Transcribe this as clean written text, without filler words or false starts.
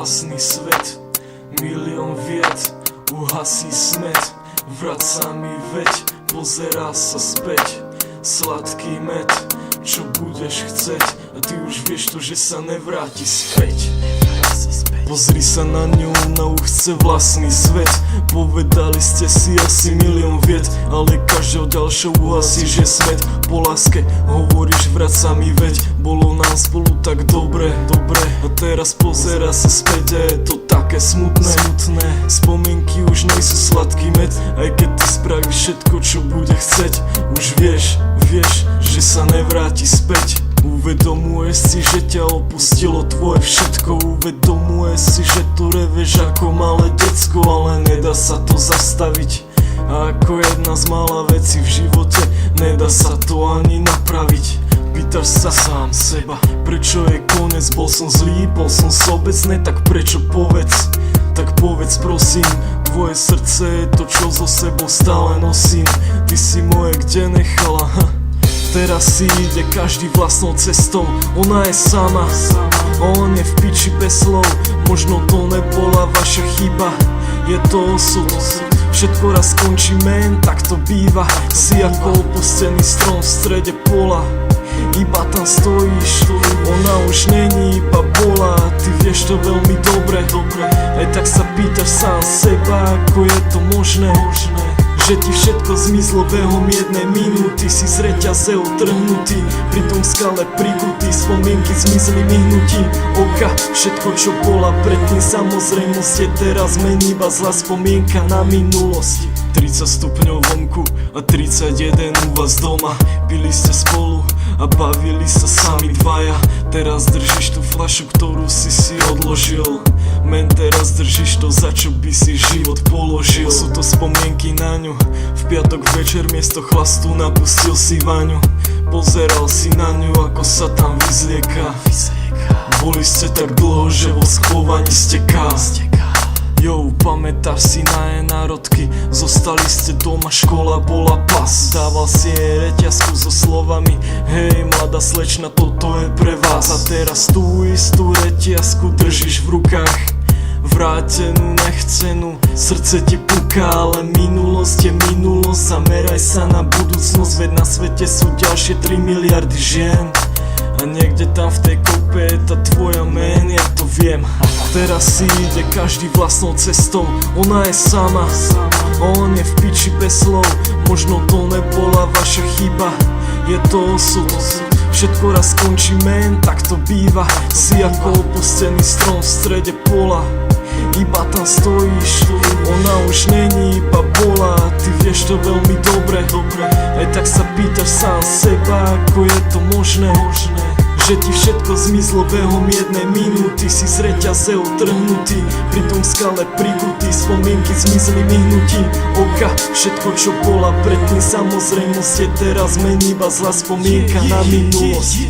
vlastný svet. Milión vied uhasí smet. Vraca mi veď, pozerá sa späť. Sladký med, čo budeš chceť, a ty už vieš to, že sa nevráti späť. Pozri sa na ňu, ona už chce vlastný svet. Povedali ste si asi milión vied, ale každého ďalšou uhasí, že smet. Po láske hovoríš, vraca mi veď. Bolo nám spolu tak dobre, a teraz pozera sa späť a je to také smutné. Spomienky už nejsú sladký med, aj keď ty spravíš všetko, čo bude chceť. Už vieš, že sa nevráti späť. Uvedomuješ si, že ťa opustilo tvoje všetko. Uvedomuješ si, že tu reveš ako malé decko, ale nedá sa to zastaviť. A ako jedna z mála vecí v živote, nedá sa to ani napraviť. Pýtaš sa sám seba, prečo je koniec? Bol som zlý, bol som sobecný, tak prečo povedz? Tak povedz prosím, tvoje srdce je to, čo so sebou stále nosím. Ty si moje kde nechala, Teraz si ide každý vlastnou cestou. Ona je sama, on je v piči bez slov. Možno to nebola vaša chyba, je to osud. Všetko raz skončí, man, tak to býva. Si ako opustený strom v strede pola, iba tam stojíš. Ona už není, iba bola. Ty vieš to veľmi dobre. Aj tak sa pýtaš sám seba, ako je to možné, že ti všetko zmizlo behom jednej minúty. Si z reťaze utrhnutý, pri tom skale prikutý. Spomienky zmizli myhnutím oka. Všetko, čo bola predtým samozrejmosť, je teraz mení iba zlá spomienka na minulosť. 30 stupňov vonku a 31 u vás doma. Pili ste spolu a bavili sa sami dvaja. Teraz držíš tú fľašu, ktorú si odložil. Men, teraz držíš to, za čo by si život položil. Sú to spomienky na ňu. V piatok večer miesto chlastu napustil si vaňu. Pozeral si na ňu, ako sa tam vyzlieka. Boli ste tak dlho, že vo schovaní steká. Jo, pamätáš si na jej národky? Zostali ste doma, škola bola pas. Dával si jej reťazku so slovami: hej, mladá slečna, toto je pre vás. A teraz tú istú reťazku držíš v rukách, vrátenú, nechcenú. Srdce ti puká, ale minulosť je minulosť. Zameraj sa na budúcnosť, veď na svete sú ďalšie 3 miliardy žien. A niekde tam v tej kope je tá tvoja man, ja to viem. Teraz si ide každý vlastnou cestou. Ona je sama, on je v piči bez slov. Možno to nebola vaša chyba, je to osud. Všetko raz skončí, man, tak to býva. Si ako opustený strom v strede pola, iba tam stojíš. Ona už není, iba bola. Ty vieš to veľmi dobre. Aj tak sa pýtaš sám seba, ako je to možné, že ti všetko zmizlo behom jednej minúty. Si z reťaze utrhnutý, pri tom skale prikutý. Spomienky zmizli myhnutím oka. Všetko, čo bola predtým samozrejmosť, je teraz mení iba zlá spomienka na minulosť.